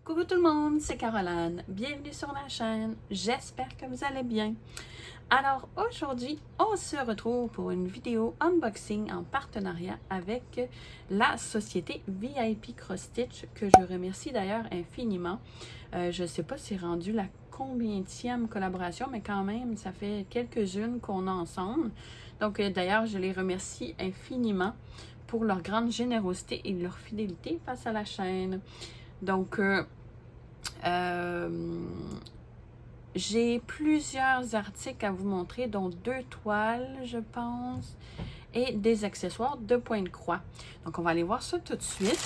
Coucou tout le monde, c'est Caroline. Bienvenue sur la chaîne. J'espère que vous allez bien. Alors aujourd'hui, on se retrouve pour une vidéo unboxing en partenariat avec la société VIP Cross Stitch, que je remercie d'ailleurs infiniment. Je ne sais pas si c'est rendu la combienième collaboration, mais quand même, ça fait quelques-unes qu'on a ensemble. Donc d'ailleurs, je les remercie infiniment pour leur grande générosité et leur fidélité face à la chaîne. Donc, j'ai plusieurs articles à vous montrer, dont 2 toiles, je pense, et des accessoires de point de croix. Donc, on va aller voir ça tout de suite.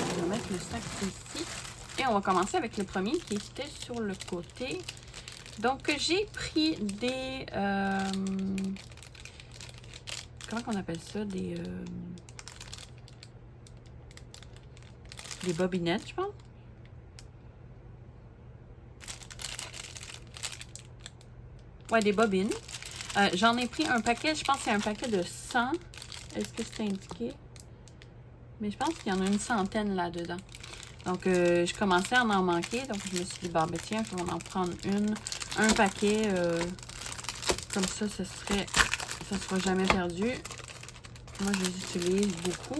Je vais mettre le sac ici. Et on va commencer avec le premier qui était sur le côté. Donc, j'ai pris des... comment on appelle ça? Des bobinettes, je pense. Ouais, des bobines. J'en ai pris un paquet, je pense que c'est un paquet de 100. Est-ce que c'est indiqué? Mais je pense qu'il y en a une centaine là-dedans. Donc, je commençais à en manquer. Donc, je me suis dit, bah, ben tiens, je vais en prendre un paquet. Comme ça, ça sera jamais perdu. Moi, je les utilise beaucoup.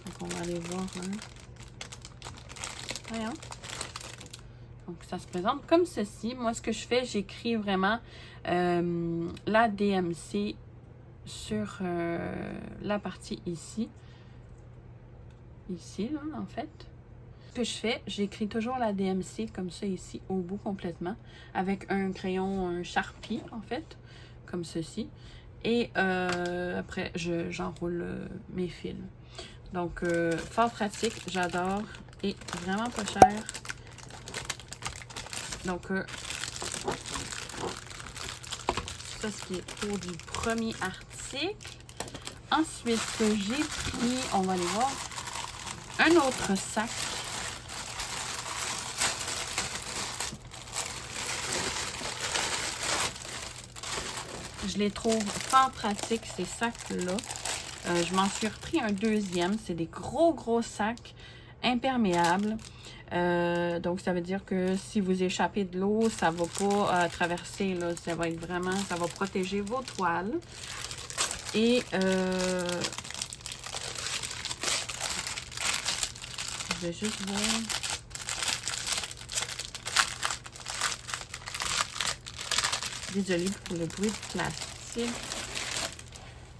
Donc, on va aller voir. Hein. Voyons. Donc, ça se présente comme ceci. Moi, ce que je fais, j'écris vraiment la DMC sur la partie ici. Ici, là, en fait. Ce que je fais, j'écris toujours la DMC comme ça ici, au bout complètement, avec un crayon, un Sharpie, en fait, comme ceci. Et après, j'enroule mes fils. Donc, fort pratique, j'adore et vraiment pas cher. Donc, ça, ce qui est pour du premier article. Ensuite, j'ai pris, on va aller voir, un autre sac. Je les trouve fort pratiques, ces sacs-là. Je m'en suis repris un deuxième. C'est des gros sacs imperméables. Donc, ça veut dire que si vous échappez de l'eau, ça ne va pas traverser. Là. Ça va être vraiment, ça va protéger vos toiles. Et je vais juste voir. Désolée pour le bruit de plastique.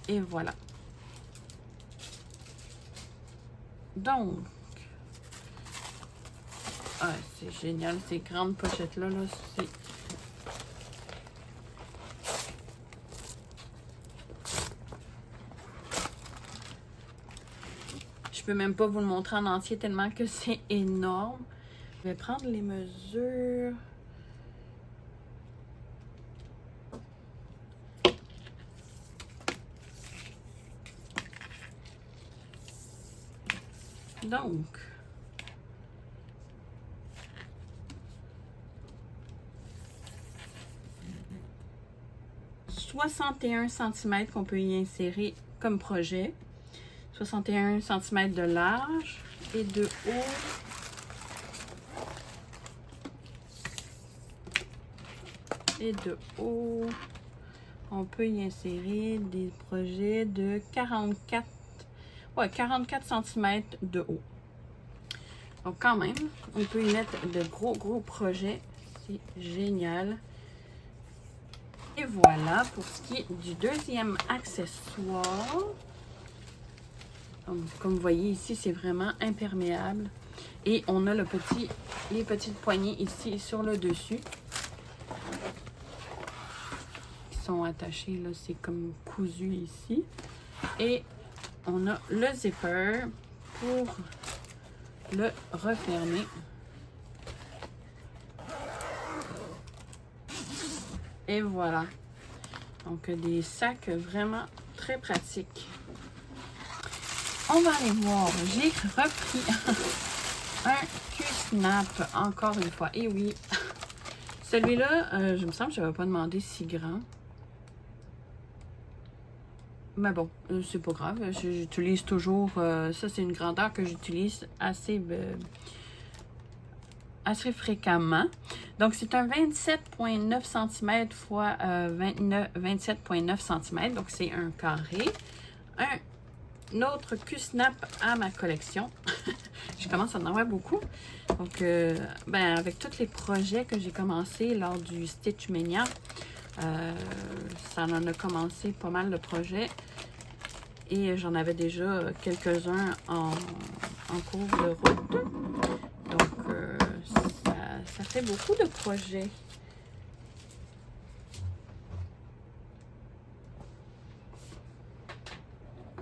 Et voilà. Donc, c'est génial, ces grandes pochettes-là, là, c'est... Je peux même pas vous le montrer en entier tellement que c'est énorme. Je vais prendre les mesures. Donc, « 61 cm qu'on peut y insérer comme projet. 61 cm de large et de haut. Et de haut, on peut y insérer des projets de 44 cm de haut. Donc quand même, on peut y mettre de gros projets. C'est génial. Et voilà pour ce qui est du deuxième accessoire. Donc, comme vous voyez ici, c'est vraiment imperméable. Et on a les petites poignées ici sur le dessus. Qui sont attachées, là, c'est comme cousu ici. Et on a le zipper pour le refermer. Et voilà. Donc, des sacs vraiment très pratiques. On va aller voir. J'ai repris un Snap, encore une fois. Et oui, celui-là, je me sens que je n'avais pas demandé si grand. Mais bon, c'est pas grave. J'utilise toujours... ça, c'est une grandeur que j'utilise assez fréquemment. Donc, c'est un 27,9 cm x 27,9 cm. Donc, c'est un carré. Un autre Q-Snap à ma collection. Je commence à en avoir beaucoup. Donc, ben, avec tous les projets que j'ai commencé lors du Stitch Mania, ça en a commencé pas mal de projets. Et j'en avais déjà quelques-uns en cours de route. Donc, ça fait beaucoup de projets.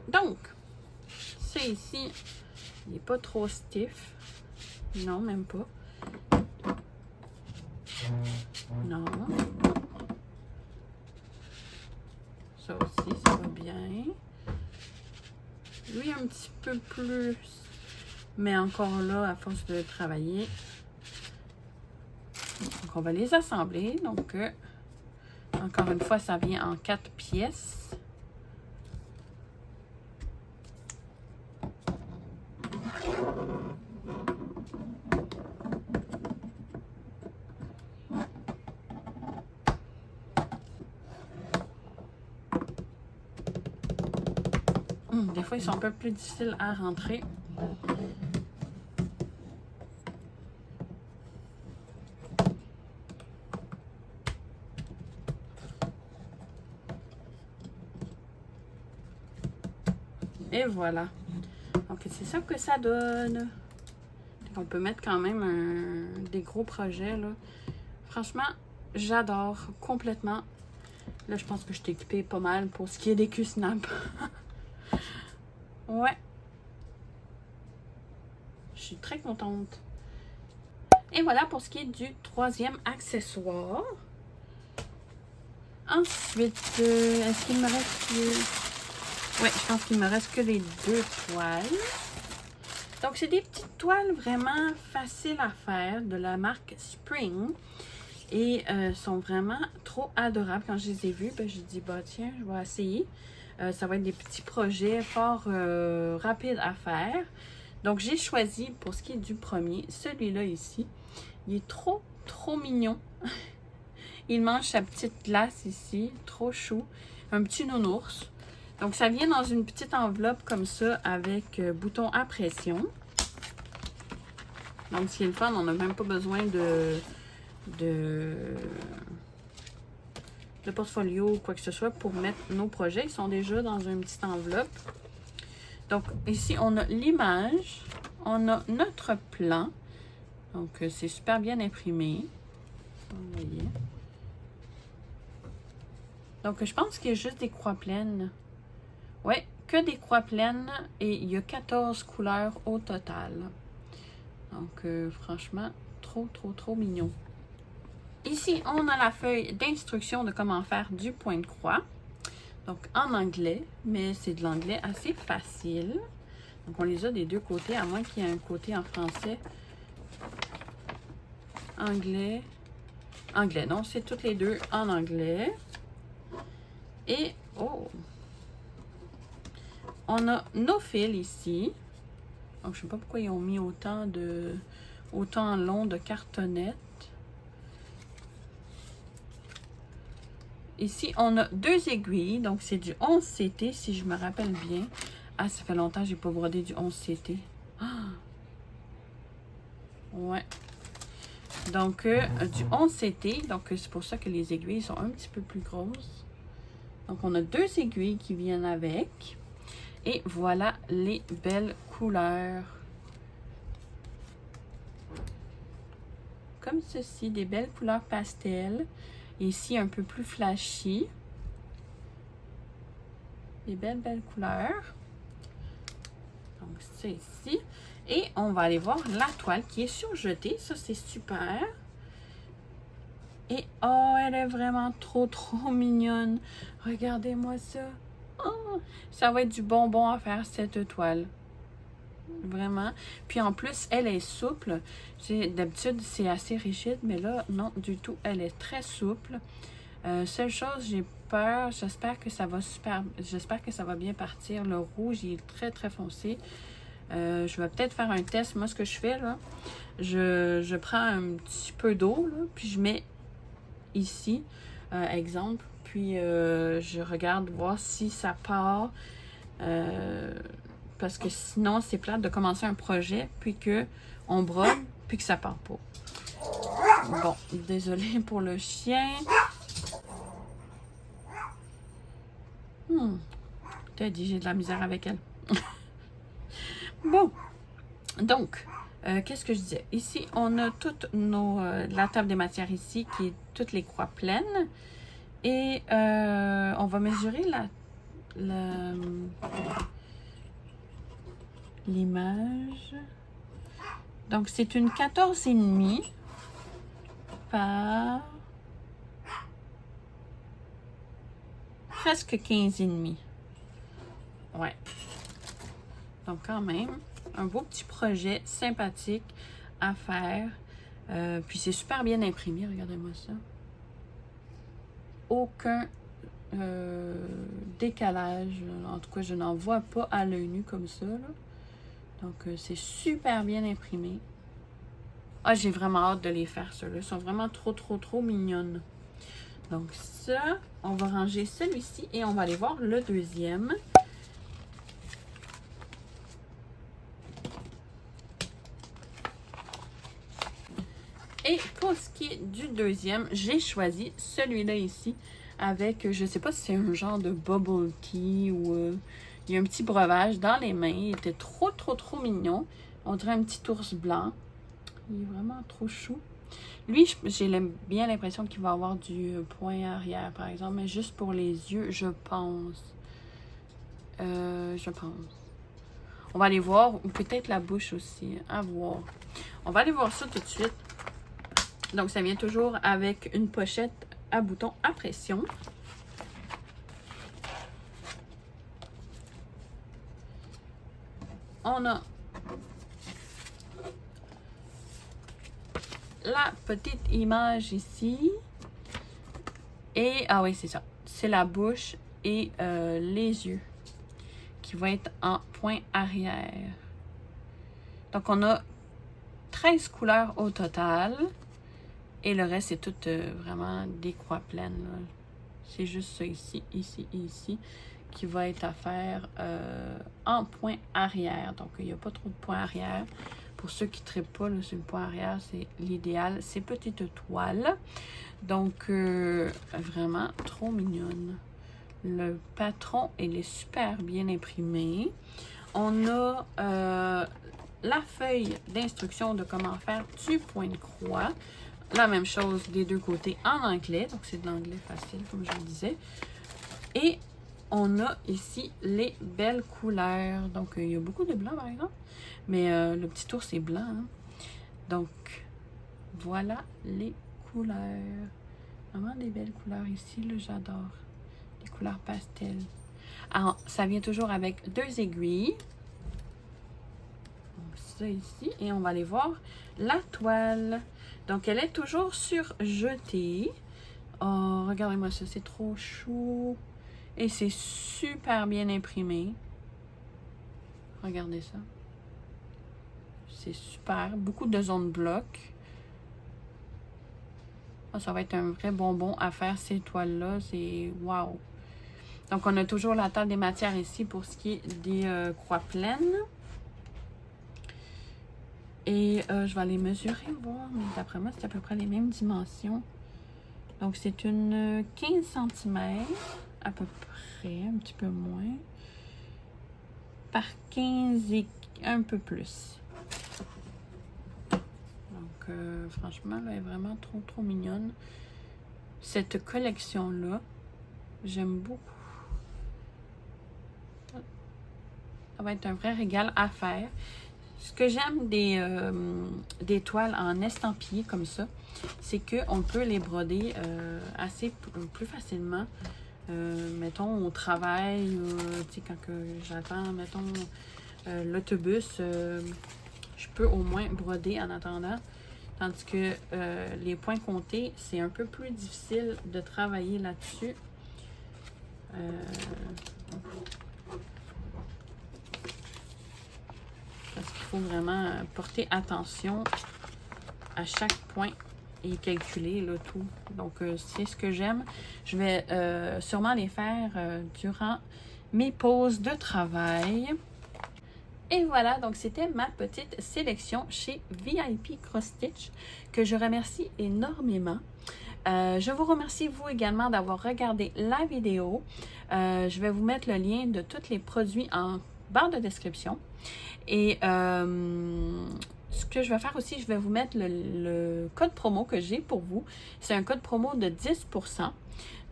Donc, c'est ici, il n'est pas trop stiff. Non, même pas. Non. Ça aussi, ça va bien. Lui, un petit peu plus. Mais encore là, à force de travailler. Donc, on va les assembler. Donc, encore une fois, ça vient en 4 pièces. Des fois, ils sont un peu plus difficiles à rentrer. Et voilà. Donc, c'est ça que ça donne. On peut mettre quand même des gros projets, là. Franchement, j'adore complètement. Là, je pense que je t'ai équipé pas mal pour ce qui est des Q-Snap. Ouais. Je suis très contente. Et voilà pour ce qui est du troisième accessoire. Ensuite, est-ce qu'il me reste... Oui, je pense qu'il me reste que les 2 toiles. Donc, c'est des petites toiles vraiment faciles à faire de la marque Spring. Et sont vraiment trop adorables. Quand je les ai vues, ben, j'ai dit, bah tiens, je vais essayer. Ça va être des petits projets fort rapides à faire. Donc, j'ai choisi, pour ce qui est du premier, celui-là ici. Il est trop mignon. Il mange sa petite glace ici, trop chou. Un petit nounours. Donc, ça vient dans une petite enveloppe comme ça avec bouton à pression. Donc, ce qui est le fun, on n'a même pas besoin de portfolio ou quoi que ce soit pour mettre nos projets. Ils sont déjà dans une petite enveloppe. Donc, ici, on a l'image. On a notre plan. Donc, c'est super bien imprimé. Vous voyez. Donc, je pense qu'il y a juste des croix pleines. Oui, que des croix pleines. Et il y a 14 couleurs au total. Donc, franchement, trop mignon. Ici, on a la feuille d'instruction de comment faire du point de croix. Donc, en anglais, mais c'est de l'anglais assez facile. Donc, on les a des deux côtés, à moins qu'il y ait un côté en français. Anglais. Anglais, non, c'est toutes les deux en anglais. Et, oh! On a nos fils ici. Donc, je ne sais pas pourquoi ils ont mis autant long de cartonnettes. Ici, on a 2 aiguilles. Donc, c'est du 11 CT, si je me rappelle bien. Ah, ça fait longtemps que je n'ai pas brodé du 11 CT. Ah! Ouais. Donc, du 11 CT. Donc, c'est pour ça que les aiguilles sont un petit peu plus grosses. Donc, on a 2 aiguilles qui viennent avec. Et voilà les belles couleurs. Comme ceci, des belles couleurs pastel. Ici, un peu plus flashy. Des belles couleurs. Donc, c'est ici. Et on va aller voir la toile qui est surjetée. Ça, c'est super. Et oh, elle est vraiment trop mignonne. Regardez-moi ça. Oh, ça va être du bonbon à faire cette toile. Vraiment. Puis en plus, elle est souple. D'habitude, c'est assez rigide, mais là, non, du tout. Elle est très souple. Seule chose, j'ai peur. J'espère que ça va bien partir. Le rouge, il est très, très foncé. Je vais peut-être faire un test. Moi, ce que je fais, là, je prends un petit peu d'eau, là, puis je mets ici, exemple. Puis, je regarde voir si ça part. Parce que sinon, c'est plate de commencer un projet, puis qu'on brode, puis que ça part pas. Bon, désolée pour le chien. T'as dit, j'ai de la misère avec elle. Bon, donc, qu'est-ce que je disais? Ici, on a toute la table des matières ici, qui est toutes les croix pleines. Et on va mesurer l'image. Donc, c'est une 14,5 par presque 15,5. Ouais. Donc, quand même, un beau petit projet sympathique à faire. Puis, c'est super bien imprimé. Regardez-moi ça. Aucun décalage. En tout cas, je n'en vois pas à l'œil nu comme ça, là. Donc, c'est super bien imprimé. Ah, j'ai vraiment hâte de les faire, ceux-là. Ils sont vraiment trop, trop, trop mignonnes. Donc, ça, on va ranger celui-ci et on va aller voir le deuxième. Et pour ce qui est du deuxième, j'ai choisi celui-là ici avec, je sais pas si c'est un genre de bubble tea ou il y a un petit breuvage dans les mains. Il était trop, trop, trop mignon. On dirait un petit ours blanc. Il est vraiment trop chou. Lui, j'ai bien l'impression qu'il va avoir du point arrière, par exemple, mais juste pour les yeux, je pense. On va aller voir, ou peut-être la bouche aussi, à voir. On va aller voir ça tout de suite. Donc, ça vient toujours avec une pochette à boutons à pression. On a la petite image ici. Et, ah oui, c'est ça. C'est la bouche et les yeux qui vont être en point arrière. Donc, on a 13 couleurs au total. Et le reste, c'est tout vraiment des croix pleines. C'est juste ça ici, ici et ici qui va être à faire en point arrière. Donc, il n'y a pas trop de point arrière. Pour ceux qui ne trippent pas là, sur le point arrière, c'est l'idéal. C'est petite toile. Donc, vraiment trop mignonne. Le patron, il est super bien imprimé. On a la feuille d'instruction de comment faire du point de croix. La même chose des deux côtés en anglais. Donc, c'est de l'anglais facile, comme je le disais. Et on a ici les belles couleurs. Donc, il y a beaucoup de blanc, par exemple. Mais le petit ours est blanc. Hein? Donc, voilà les couleurs. Vraiment des belles couleurs ici. Là, j'adore. Les couleurs pastel. Alors, ça vient toujours avec 2 aiguilles. Donc, ça ici. Et on va aller voir la toile. Donc, elle est toujours sur jeté. Oh, regardez-moi ça, c'est trop chou. Et c'est super bien imprimé. Regardez ça. C'est super. Beaucoup de zones bloc. Oh, ça va être un vrai bonbon à faire ces toiles-là. C'est wow. Donc, on a toujours la table des matières ici pour ce qui est des croix pleines. Et je vais aller mesurer, voir, mais d'après moi, c'est à peu près les mêmes dimensions. Donc, c'est une 15 cm, à peu près, un petit peu moins, par 15 et un peu plus. Donc, franchement, elle est vraiment trop, trop mignonne. Cette collection-là, j'aime beaucoup. Ça va être un vrai régal à faire. Ce que j'aime des toiles en estampillé comme ça, c'est qu'on peut les broder plus facilement. Mettons, au travail, tu sais, quand j'attends, mettons, l'autobus, je peux au moins broder en attendant. Tandis que les points comptés, c'est un peu plus difficile de travailler là-dessus. Parce qu'il faut vraiment porter attention à chaque point et calculer là, tout. Donc, c'est ce que j'aime. Je vais sûrement les faire durant mes pauses de travail. Et voilà, donc c'était ma petite sélection chez VIP Cross Stitch que je remercie énormément. Je vous remercie vous également d'avoir regardé la vidéo. Je vais vous mettre le lien de tous les produits en barre de description. Et ce que je vais faire aussi, je vais vous mettre le code promo que j'ai pour vous. C'est un code promo de 10%.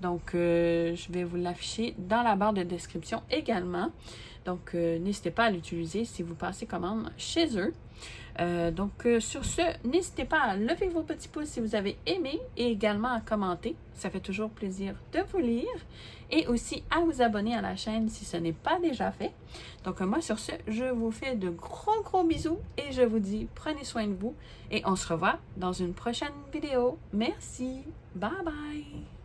Donc, je vais vous l'afficher dans la barre de description également. Donc, n'hésitez pas à l'utiliser si vous passez commande chez eux. Sur ce, n'hésitez pas à lever vos petits pouces si vous avez aimé et également à commenter. Ça fait toujours plaisir de vous lire. Et aussi à vous abonner à la chaîne si ce n'est pas déjà fait. Donc, moi, sur ce, je vous fais de gros bisous et je vous dis prenez soin de vous. Et on se revoit dans une prochaine vidéo. Merci. Bye bye.